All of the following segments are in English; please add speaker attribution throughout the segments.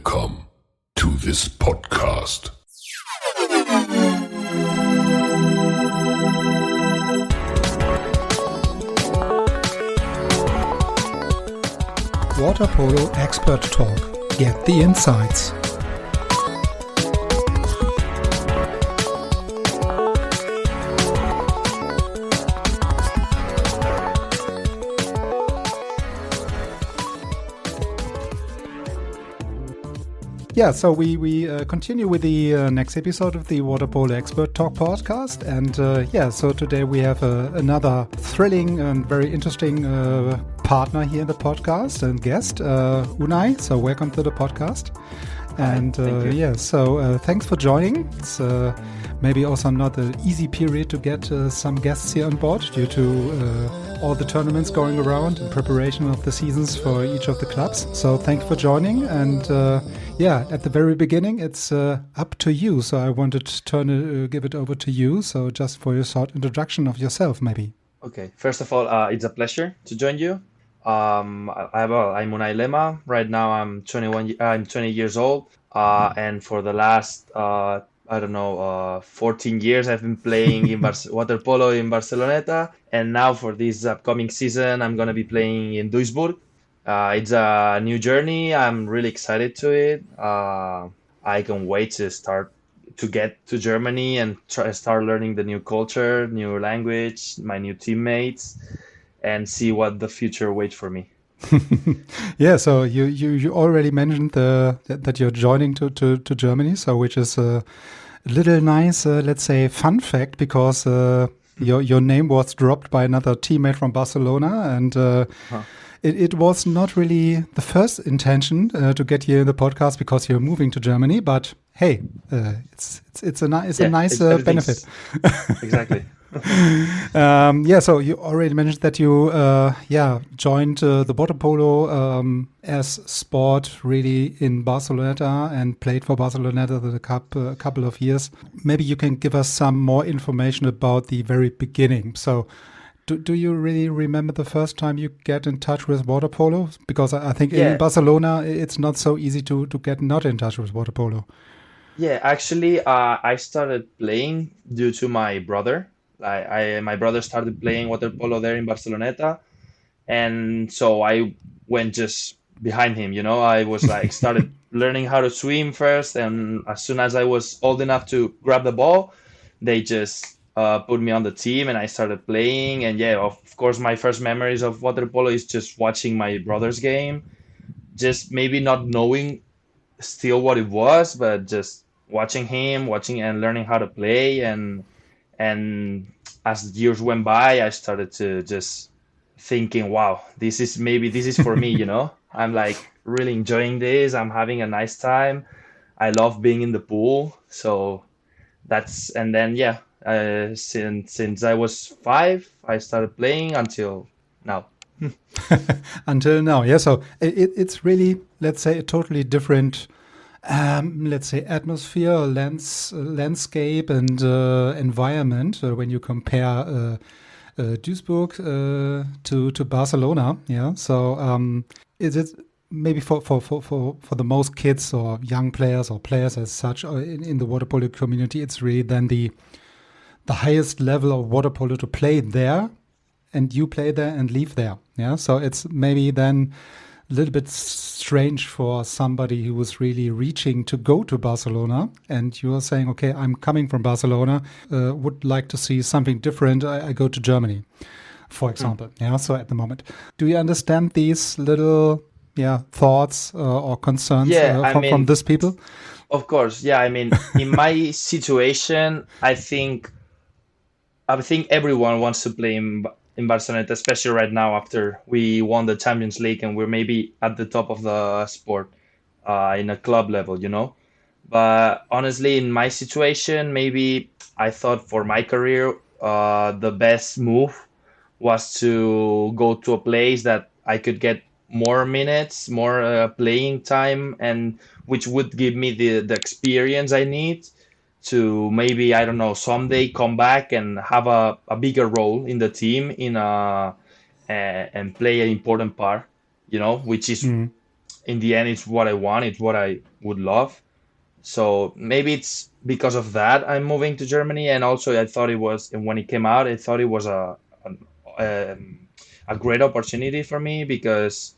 Speaker 1: Welcome to this podcast.
Speaker 2: Waterpolo Expert Talk. Get the insights. Yeah, so we continue with the next episode of the Waterpolo Expert Talk podcast. And so today we have another thrilling and very interesting partner here in the podcast and guest, Unai. So welcome to the podcast. And thanks for joining. It's maybe also not an easy period to get some guests here on board due to all the tournaments going around in preparation of the seasons for each of the clubs. So thank you for joining. And at the very beginning, it's up to you. So I wanted to give it over to you. So just for your short introduction of yourself, maybe.
Speaker 3: Okay. First of all, it's a pleasure to join you. I'm Unai Lema. Right now, I'm 20 years old. And for the last 14 years I've been playing in water polo in Barceloneta, and now for this upcoming season I'm gonna be playing in Duisburg. It's a new journey. I'm really excited to it. I can wait to get to Germany and start learning the new culture, new language, my new teammates, and see what the future waits for me.
Speaker 2: Yeah, so you already mentioned that you're joining to Germany, so which is a little nice, let's say, fun fact, because your name was dropped by another teammate from Barcelona, and it was not really the first intention to get you in the podcast because you're moving to Germany, but hey, it's a nice benefit.
Speaker 3: Exactly.
Speaker 2: So you already mentioned that you joined the water polo as sport really in Barceloneta and played for Barceloneta a couple of years. Maybe you can give us some more information about the very beginning. So do you really remember the first time you get in touch with water polo? Because I think in Barcelona it's not so easy to get not in touch with water polo.
Speaker 3: Yeah, actually I started playing due to my brother. My brother started playing water polo there in Barceloneta, and so I went just behind him. I was started learning how to swim first, and as soon as I was old enough to grab the ball, they just put me on the team, and I started playing. And of course, my first memories of water polo is just watching my brother's game, just maybe not knowing still what it was, but just watching and learning how to play. And as years went by, I started to just thinking, wow, this is for me, I'm really enjoying this. I'm having a nice time. I love being in the pool. So since I was 5, I started playing until now.
Speaker 2: Until now, yeah. So it's really, let's say, a totally different atmosphere, landscape, and environment when you compare Duisburg to Barcelona. Yeah. So is it maybe for the most kids or young players or players as such in the water polo community, it's really then the highest level of water polo to play there, and you play there and leave there. Yeah. So it's maybe then a little bit strange for somebody who was really reaching to go to Barcelona, and you are saying, okay, I'm coming from Barcelona, would like to see something different. I go to Germany, for example. Yeah. So at the moment, do you understand these little thoughts or concerns from these people?
Speaker 3: Of course. Yeah. In my situation, I think everyone wants to play in Barcelona, especially right now after we won the Champions League and we're maybe at the top of the sport in a club level, But honestly, in my situation, maybe I thought for my career, the best move was to go to a place that I could get more minutes, more playing time, and which would give me the experience I need to maybe, I don't know, someday come back and have a bigger role in the team and play an important part, which is in the end, it's what I want. It's what I would love. So maybe it's because of that I'm moving to Germany. And also, I thought it was, and when it came out, I thought it was a great opportunity for me because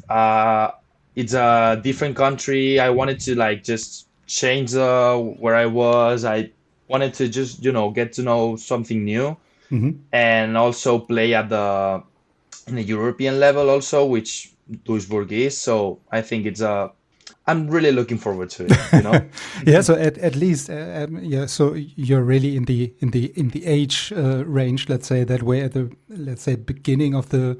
Speaker 3: uh, it's a different country. I wanted to like just change where I was. I wanted to just get to know something new,
Speaker 2: Hmm.
Speaker 3: and also play at the in the European level also, which Duisburg is. So I think I'm really looking forward to it.
Speaker 2: Yeah, so at least yeah, so you're really in the age range, let's say that way, at the, let's say, beginning of the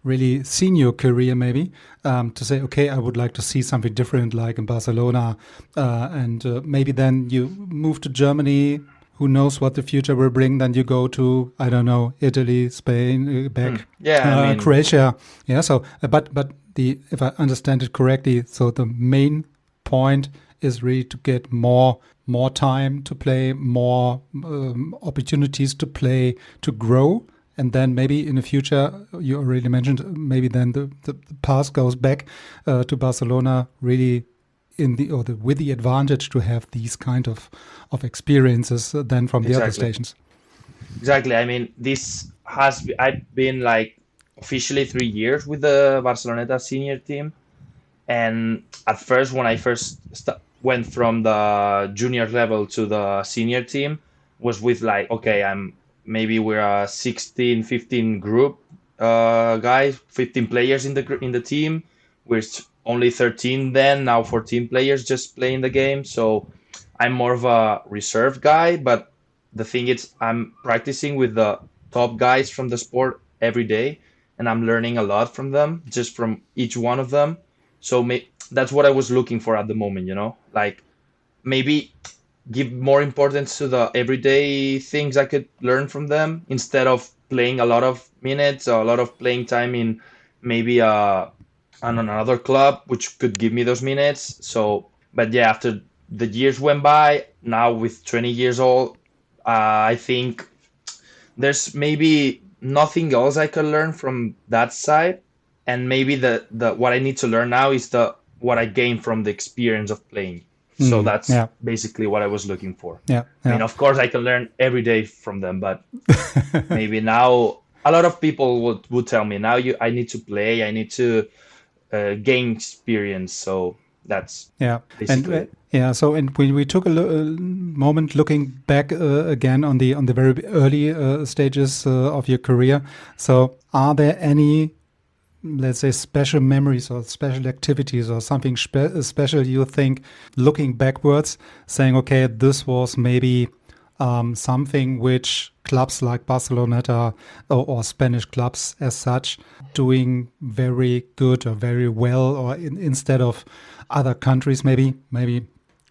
Speaker 2: really senior career, maybe, to say, okay, I would like to see something different, like in Barcelona, and maybe then you move to Germany. Who knows what the future will bring? Then you go to, I don't know, Italy, Spain, back,
Speaker 3: Yeah, I mean,
Speaker 2: Croatia. Yeah. So, but the, if I understand it correctly, so the main point is really to get more time to play, more opportunities to play, to grow, and then maybe in the future, you already mentioned, maybe then the path goes back to Barcelona, really in the, or the, with the advantage to have these kind of experiences than from the other
Speaker 3: exactly.
Speaker 2: stations.
Speaker 3: Exactly. I mean, I've been like officially 3 years with the Barceloneta senior team. And at first, when I first went from the junior level to the senior team, was with like, okay, maybe we're a 16, 15 group, guys, 15 players in the team. We're only 13 then, now 14 players just playing the game. So I'm more of a reserve guy, but the thing is, I'm practicing with the top guys from the sport every day, and I'm learning a lot from them, just from each one of them. So that's what I was looking for at the moment. Like maybe give more importance to the everyday things I could learn from them instead of playing a lot of minutes or a lot of playing time in maybe on another club, which could give me those minutes. So, but yeah, after the years went by, now with 20 years old, I think there's maybe nothing else I could learn from that side, and maybe the what I need to learn now is the what I gained from the experience of playing. So
Speaker 2: Mm,
Speaker 3: that's
Speaker 2: yeah,
Speaker 3: basically what I was looking for.
Speaker 2: yeah,
Speaker 3: I mean,
Speaker 2: yeah.
Speaker 3: of course, I can learn every day from them, but maybe now a lot of people would tell me now I need to play, I need to gain experience. So that's
Speaker 2: Yeah, and
Speaker 3: basically it.
Speaker 2: yeah. So, and we took a moment looking back again on the very early stages of your career. So, are there any, let's say, special memories or special activities or something special you think, looking backwards, saying, okay, this was maybe something which clubs like Barceloneta, or Spanish clubs as such, doing very good or very well, or instead of other countries, maybe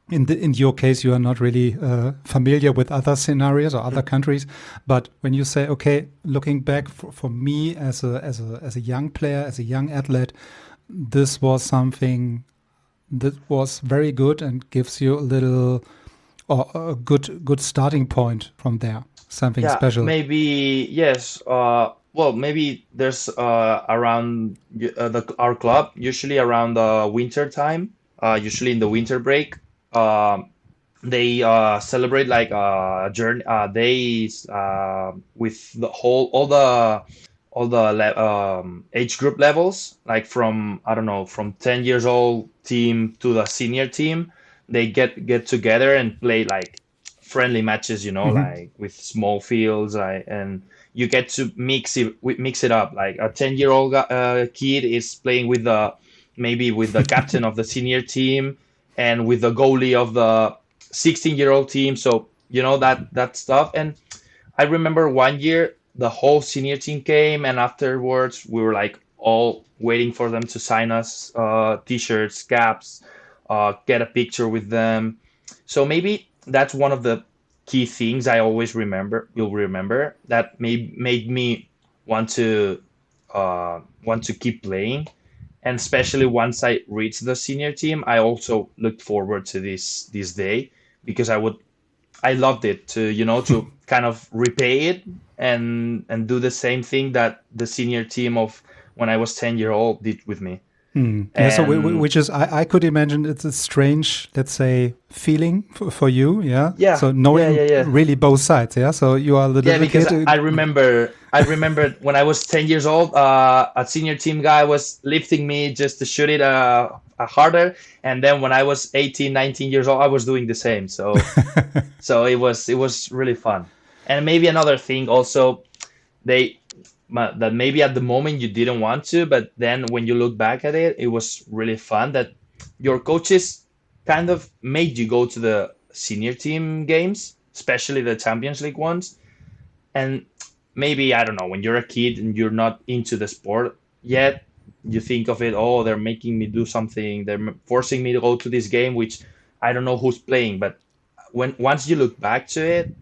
Speaker 2: in your case, you are not really familiar with other scenarios or other countries. But when you say, okay, looking back for me as a young player, as a young athlete, this was something that was very good and gives you a little, or a good starting point from there. Something
Speaker 3: Yeah,
Speaker 2: special.
Speaker 3: maybe yes. Well, maybe there's around our club usually around the winter time. Usually in the winter break, they celebrate like journey days with the whole all the age group levels, like from I don't know, from 10 years old team to the senior team. They get together and play like friendly matches,
Speaker 2: Hmm.
Speaker 3: like with small fields, and you get to mix it up. Like a 10-year-old kid is playing with the maybe with the captain of the senior team and with the goalie of the 16-year-old team. So that stuff. And I remember one year the whole senior team came, and afterwards we were like all waiting for them to sign us t-shirts, caps, get a picture with them. So maybe that's one of the key things I always will remember that made me want to want to keep playing. And especially once I reached the senior team, I also looked forward to this day because I loved it to to kind of repay it and do the same thing that the senior team of when I was 10-year-old did with me.
Speaker 2: Yeah, so which is, I could imagine it's a strange, let's say, feeling for you, yeah?
Speaker 3: Yeah,
Speaker 2: So knowing
Speaker 3: yeah.
Speaker 2: really both sides, yeah? So you are the
Speaker 3: Yeah,
Speaker 2: little
Speaker 3: because
Speaker 2: kid.
Speaker 3: I remember when I was 10 years old, a senior team guy was lifting me just to shoot it harder. And then when I was 18, 19 years old, I was doing the same. So it was really fun. And maybe another thing also, they that maybe at the moment you didn't want to, but then when you look back at it, it was really fun that your coaches kind of made you go to the senior team games, especially the Champions League ones. And maybe, I don't know, when you're a kid and you're not into the sport yet, you think of it, oh, they're making me do something, they're forcing me to go to this game, which I don't know who's playing. But when once you look back to it,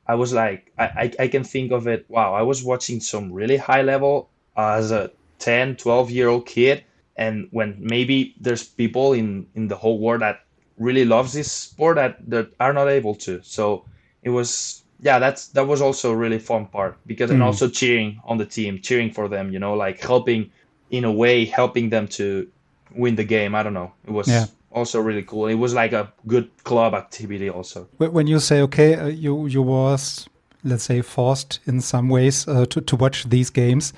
Speaker 3: I was like, I can think of it. Wow, I was watching some really high level as a 10, 12-year-old kid. And when maybe there's people in the whole world that really loves this sport that are not able to. So it was, yeah, that was also a really fun part because, and also cheering on the team, cheering for them, like helping in a way, helping them to win the game. I don't know. It was also really cool. It was like a good club activity also.
Speaker 2: When you say, okay, you was, let's say, forced in some ways to watch these games,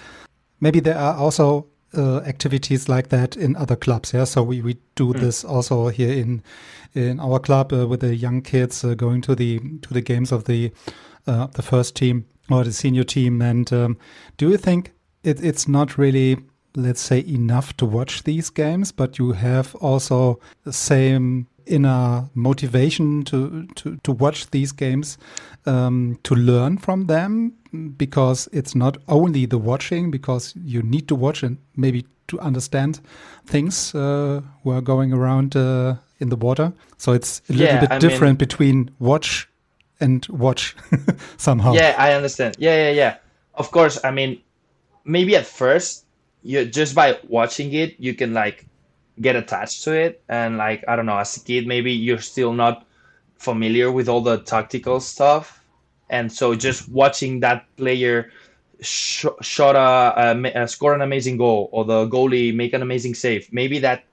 Speaker 2: maybe there are also activities like that in other clubs, yeah? So we do this also here in our club with the young kids going to the games of the first team or the senior team. And do you think it's not really, let's say, enough to watch these games, but you have also the same inner motivation to watch these games, to learn from them, because it's not only the watching, because you need to watch and maybe to understand things who are going around in the water. So it's a little bit different between watch and watch somehow.
Speaker 3: Yeah, I understand. Yeah. Of course, I mean, maybe at first, you just by watching it, you can like get attached to it. And like, I don't know, as a kid, maybe you're still not familiar with all the tactical stuff. And so just watching that player score an amazing goal, or the goalie make an amazing save, maybe that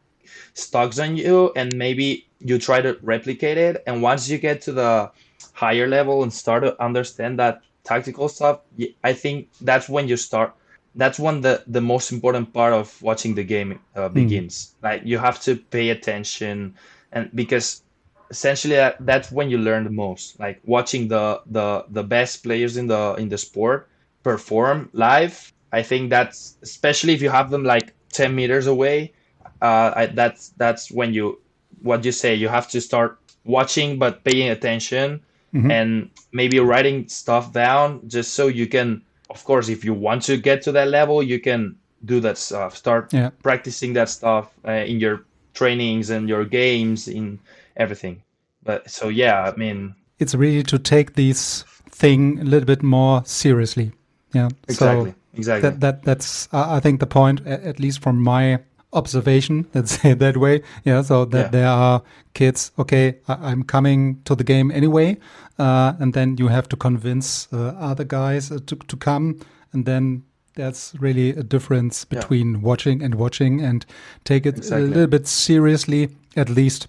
Speaker 3: stuck on you, and maybe you try to replicate it. And once you get to the higher level and start to understand that tactical stuff, I think that's when you start. That's when the most important part of watching the game begins. Like, you have to pay attention, and because essentially that's when you learn the most. Like watching the best players in the sport perform live. I think that's, especially if you have them like 10 meters away. That's when what you say, you have to start watching but paying attention, and maybe writing stuff down, just so you can, of course, if you want to get to that level, you can do that stuff. Start practicing that stuff in your trainings and your games, in everything. But so, yeah, I mean,
Speaker 2: it's really to take this thing a little bit more seriously. Yeah,
Speaker 3: exactly.
Speaker 2: That's I think the point, at least from my observation, let's say it that way. Yeah, so that there are kids, okay, I'm coming to the game anyway, and then you have to convince other guys to come, and then that's really a difference between watching and take it a little bit seriously. At least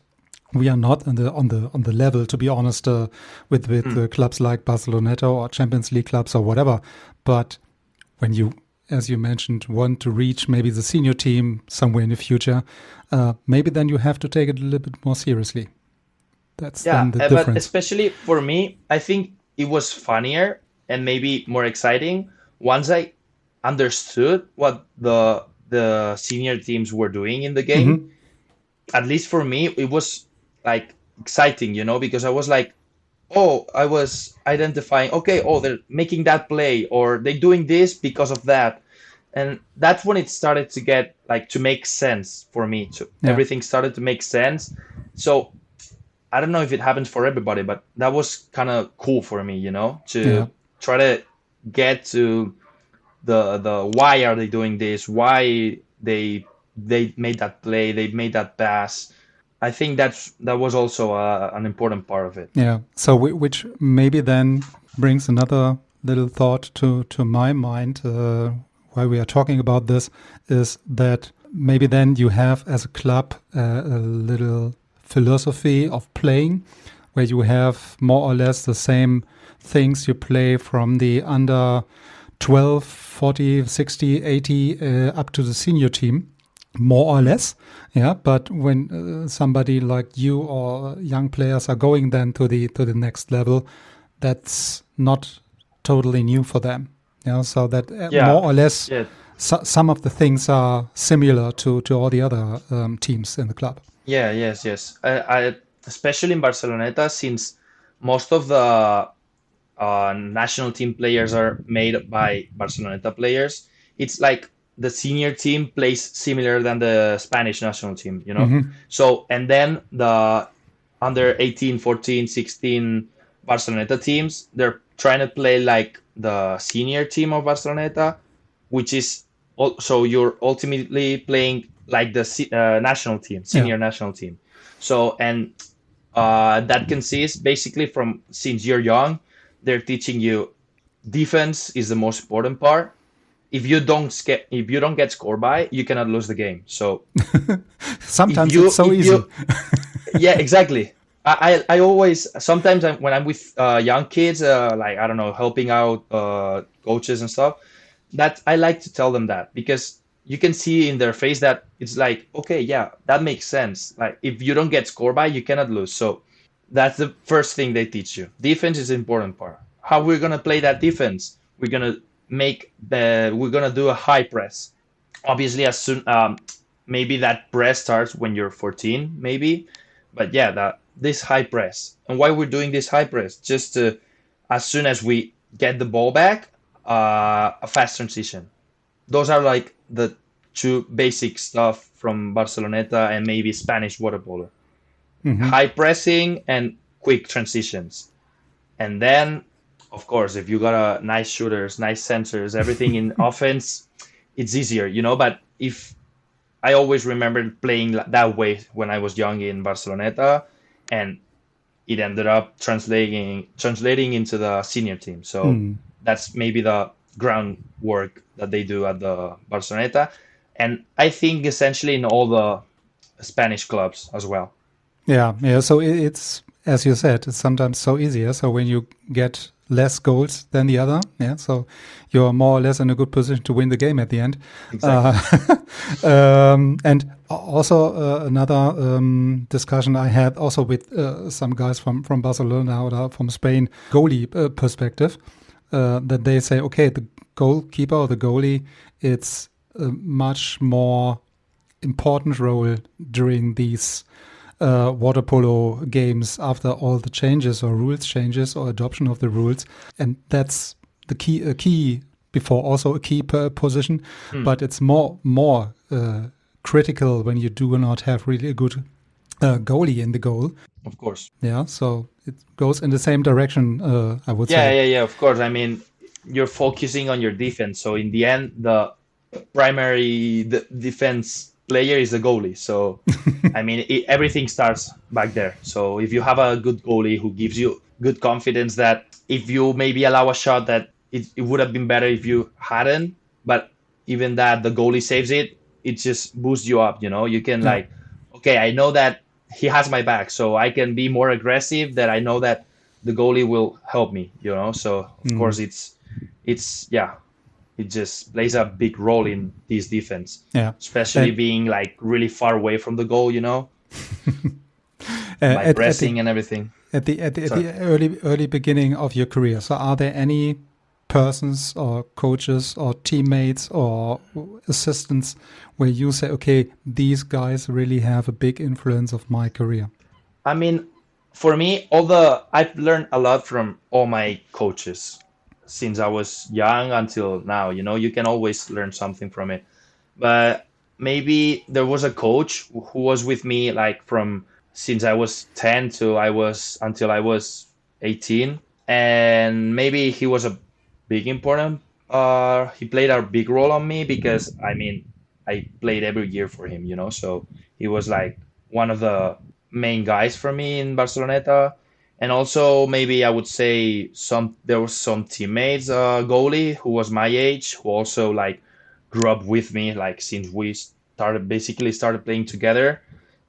Speaker 2: we are not on the level, to be honest, with clubs like Barceloneta or Champions League clubs or whatever. But when you, as you mentioned, want to reach maybe the senior team somewhere in the future, maybe then you have to take it a little bit more seriously. That's then the difference.
Speaker 3: But especially for me, I think it was funnier and maybe more exciting once I understood what the senior teams were doing in the game. At least for me, it was like exciting, because I was like, I was identifying, okay, they're making that play, or they're doing this because of that. And that's when it started to get like to make sense for me too. Everything started to make sense. So I don't know if it happens for everybody, but that was kind of cool for me, to try to get to the why are they doing this? Why they made that play? They made that pass. I think that was also an important part of it.
Speaker 2: Yeah. So which maybe then brings another little thought to my mind while we are talking about this, is that maybe then you have as a club a little philosophy of playing where you have more or less the same things you play from the under 12, 40, 60, 80 up to the senior team, more or less. Yeah, but when somebody like you or young players are going then to the next level, that's not totally new for them. Yeah, so that more or less some of the things are similar to all the other teams in the club.
Speaker 3: Yeah, yes. I especially in Barceloneta, since most of the national team players are made by Barceloneta players. It's like the senior team plays similar than the Spanish national team, you know? So, and then the under 18, 14, 16 Barceloneta teams, they're trying to play like the senior team of Barceloneta, which is so you're ultimately playing like the national team, senior national team. So, and that consists basically from since you're young, they're teaching you defense is the most important part. If you don't get scored by, you cannot lose the game. So
Speaker 2: sometimes it's so easy.
Speaker 3: Yeah, exactly. I always sometimes when I'm with young kids, like I don't know, helping out coaches and stuff, that I like to tell them that because you can see in their face that it's like, okay, yeah, that makes sense. Like if you don't get scored by, you cannot lose. So that's the first thing they teach you. Defense is the important part. How we're gonna play that defense? We're gonna do a high press. Obviously, as soon maybe that press starts when you're 14, maybe, but yeah, this high press. And why we're doing this high press? Just to, as soon as we get the ball back, a fast transition. Those are like the two basic stuff from Barceloneta and maybe Spanish water polo. High pressing and quick transitions. And then, of course, if you got nice shooters, nice sensors, everything in offense, it's easier, you know. But if I always remember playing that way when I was young in Barceloneta, and it ended up translating into the senior team. So that's maybe the groundwork that they do at the Barceloneta. And I think essentially in all the Spanish clubs as well.
Speaker 2: Yeah. So it's, as you said, it's sometimes so easier. So when you get less goals than the other, so you're more or less in a good position to win the game at the end.
Speaker 3: Exactly.
Speaker 2: And also another discussion I had also with some guys from Barcelona or from Spain, goalie perspective, that they say, okay, the goalkeeper or the goalie, it's a much more important role during these water polo games after all the changes or rules changes or adoption of the rules, and that's the key before also a key position, but it's more critical when you do not have really a good goalie in the goal.
Speaker 3: Of course.
Speaker 2: Yeah, so it goes in the same direction, I would say.
Speaker 3: Yeah, of course. I mean, you're focusing on your defense, so in the end, the primary defense player is the goalie. So, I mean, everything starts back there. So if you have a good goalie who gives you good confidence that if you maybe allow a shot that it would have been better if you hadn't, but even that the goalie saves it, it just boosts you up, you know? You can like, okay, I know that he has my back, so I can be more aggressive, that I know that the goalie will help me, you know? So, of course, it just plays a big role in this defense.
Speaker 2: Yeah.
Speaker 3: Especially being like really far away from the goal, you know, by pressing and everything.
Speaker 2: At the early beginning of your career, so are there any persons or coaches or teammates or assistants where you say, okay, these guys really have a big influence of my career?
Speaker 3: I mean, for me, I've learned a lot from all my coaches. Since I was young until now, you know, you can always learn something from it. But maybe there was a coach who was with me like from since I was 10 until I was 18, and maybe he was a big important. He played a big role on me because I mean I played every year for him, you know, so he was like one of the main guys for me in Barceloneta. And also maybe I would say there was some teammates, goalie who was my age, who also like grew up with me, like since we started playing together,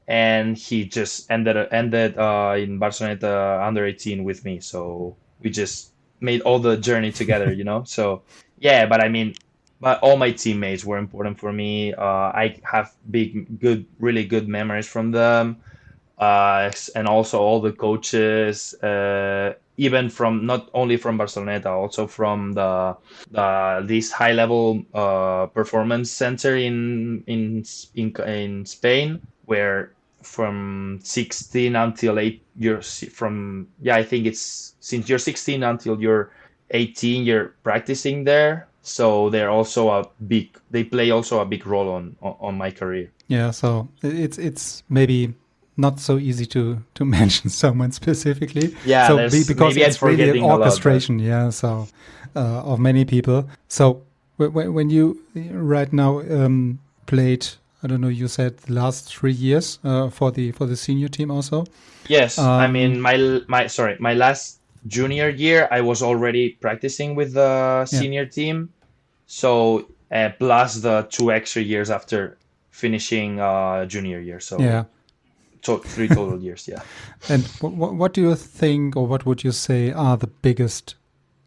Speaker 3: and he just ended in Barceloneta under 18 with me. So we just made all the journey together, you know. So yeah, but I mean, but all my teammates were important for me. I have really good memories from them, and also all the coaches, even from not only from Barceloneta, also from the this high level performance center in Spain, where from 16 until 8 years from I think it's since you're 16 until you're 18 you're practicing there, so they play also a big role on my career.
Speaker 2: Yeah, so it's maybe not so easy to mention someone specifically.
Speaker 3: Yeah,
Speaker 2: So
Speaker 3: there's
Speaker 2: because
Speaker 3: maybe I'm
Speaker 2: it's really an
Speaker 3: forgetting a lot, but
Speaker 2: orchestration, yeah. So of many people. So when you right now played, I don't know, you said the last 3 years for the senior team also.
Speaker 3: yes, I
Speaker 2: Um,
Speaker 3: mean my last junior year I was already practicing with the
Speaker 2: yeah,
Speaker 3: senior team, so plus the 2 extra years after finishing junior year, so
Speaker 2: yeah.
Speaker 3: three total years. Yeah.
Speaker 2: And what do you think, or what would you say are the biggest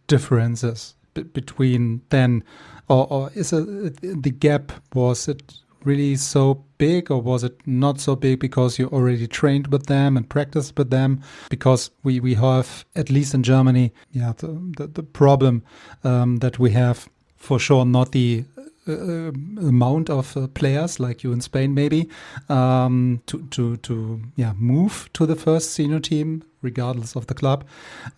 Speaker 2: differences between then, or is the gap, was it really so big, or was it not so big because you already trained with them and practiced with them? Because we have, at least in Germany, yeah, the problem that we have, for sure, not the amount of players like you in Spain, maybe to move to the first senior team regardless of the club,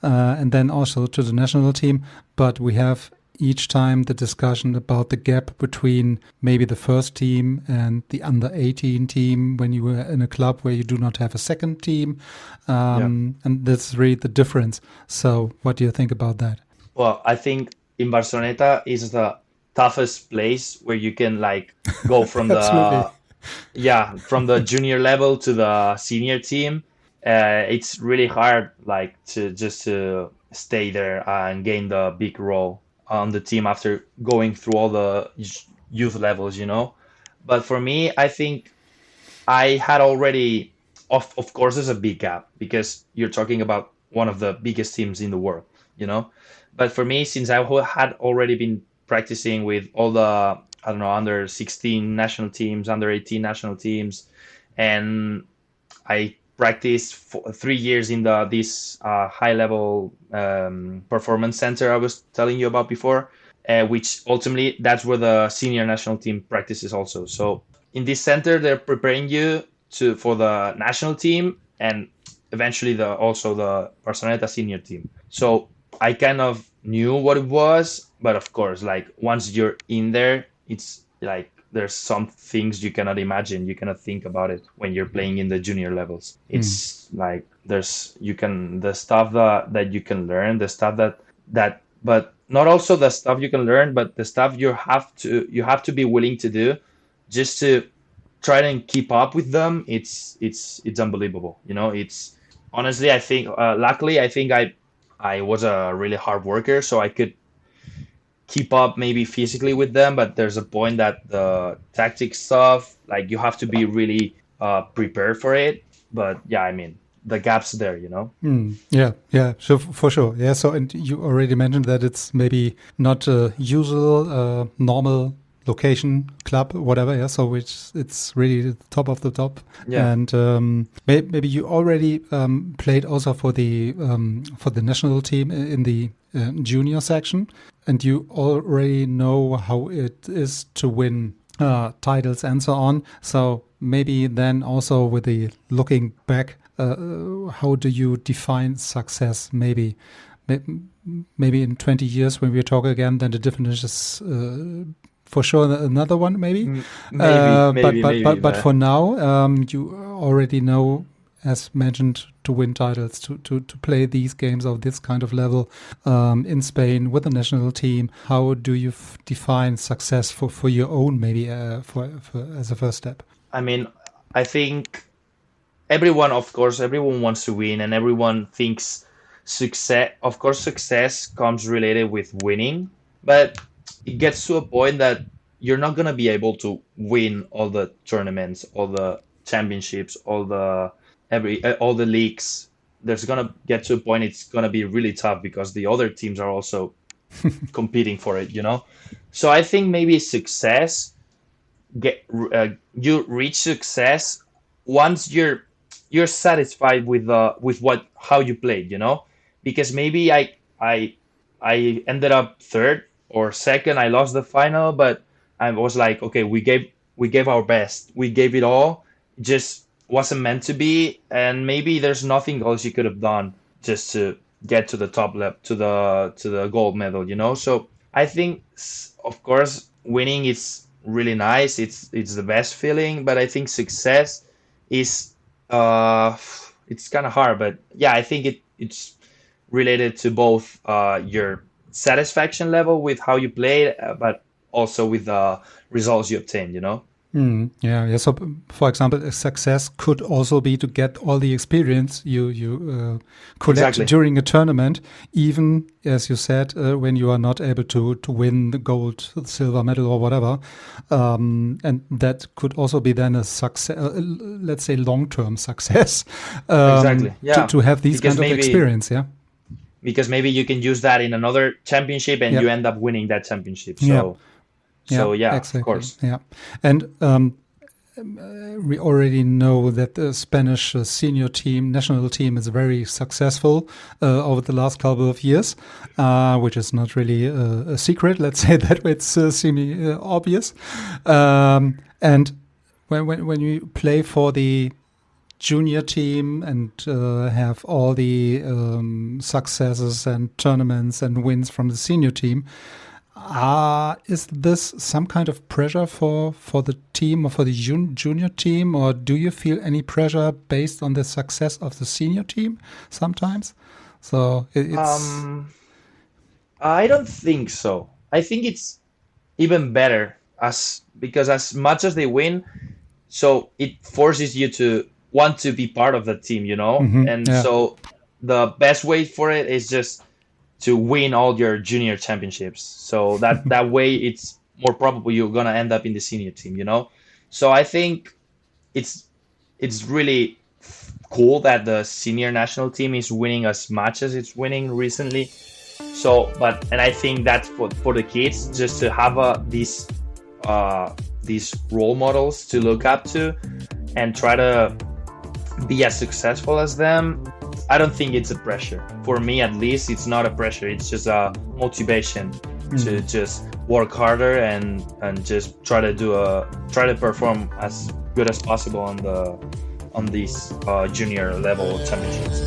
Speaker 2: and then also to the national team. But we have each time the discussion about the gap between maybe the first team and the under 18 team when you were in a club where you do not have a second team,
Speaker 3: Yeah.
Speaker 2: and that's really the difference. So what do you think about that?
Speaker 3: Well, I think in Barceloneta is the toughest place where you can like go from
Speaker 2: Absolutely.
Speaker 3: from the junior level to the senior team. It's really hard like to stay there and gain the big role on the team after going through all the youth levels, you know. But for me, I think I had already, of course, there's a big gap because you're talking about one of the biggest teams in the world, you know. But for me, since had already been practicing with all the, I don't know, under 16 national teams, under 18 national teams, and I practiced for 3 years in this high level performance center I was telling you about before, which ultimately that's where the senior national team practices also. So in this center, they're preparing you for the national team and eventually also the Barceloneta senior team. So I kind of knew what it was, but of course, like once you're in there, it's like there's some things you cannot imagine, you cannot think about it when you're playing in the junior levels. It's like the stuff that you can learn, the stuff that but not also the stuff you can learn, but the stuff you have to be willing to do just to try and keep up with them. It's unbelievable, you know. It's honestly, I think luckily I think I was a really hard worker, so I could keep up maybe physically with them, but there's a point that the tactic stuff, like you have to be really prepared for it. But yeah, I mean, the gap's there, you know.
Speaker 2: Yeah, sure, for sure. Yeah, so, and you already mentioned that it's maybe not a usual, normal location, club, whatever. Yeah, so it's really the top of the top.
Speaker 3: Yeah.
Speaker 2: And maybe you already played also for the national team in the junior section, and you already know how it is to win titles and so on. So maybe then also with the looking back, how do you define success? Maybe in 20 years when we talk again, then the definition is for sure another one, maybe. But for now, you already know, as mentioned, to win titles, to play these games of this kind of level in Spain with the national team. How do you define success for your own, maybe for as a first step?
Speaker 3: I mean, I think everyone wants to win, and everyone thinks success. Of course, success comes related with winning, but it gets to a point that you're not gonna be able to win all the tournaments, all the championships, all the leagues. There's gonna get to a point it's gonna be really tough because the other teams are also competing for it, So I think maybe success, you reach success once you're satisfied with how you played, because maybe I ended up third or second. I lost the final, but I was like, okay, we gave our best. We gave it all. Just wasn't meant to be, and maybe there's nothing else you could have done just to get to the top level, to the gold medal, So I think, of course, winning is really nice. It's the best feeling, but I think success is it's kind of hard. But yeah, I think it's related to both your satisfaction level with how you played, but also with the results you obtained,
Speaker 2: Yeah. So, for example, a success could also be to get all the experience you collect during a tournament, even, as you said, when you are not able to win the gold, silver medal or whatever. And that could also be then a success, let's say long-term success.
Speaker 3: Exactly. Yeah.
Speaker 2: To have these kind of experience, yeah.
Speaker 3: Because maybe you can use that in another championship and you end up winning that championship. So. So yeah, exactly. Of course.
Speaker 2: Yeah, and we already know that the Spanish senior team, national team, is very successful over the last couple of years, which is not really a secret. Let's say that it's semi-obvious. And when you play for the junior team and have all the successes and tournaments and wins from the senior team, is this some kind of pressure for the team or for the junior team, or do you feel any pressure based on the success of the senior team sometimes? So it's.
Speaker 3: I don't think so. I think it's even better because as much as they win, so it forces you to want to be part of the team, and so the best way for it is just to win all your junior championships. So that way it's more probable you're going to end up in the senior team, So I think it's really cool that the senior national team is winning as much as it's winning recently. So, and I think that's for the kids, just to have these role models to look up to and try to be as successful as them. I don't think it's a pressure. For me, at least, it's not a pressure. It's just a motivation to just work harder and just try to perform as good as possible on these junior level championships.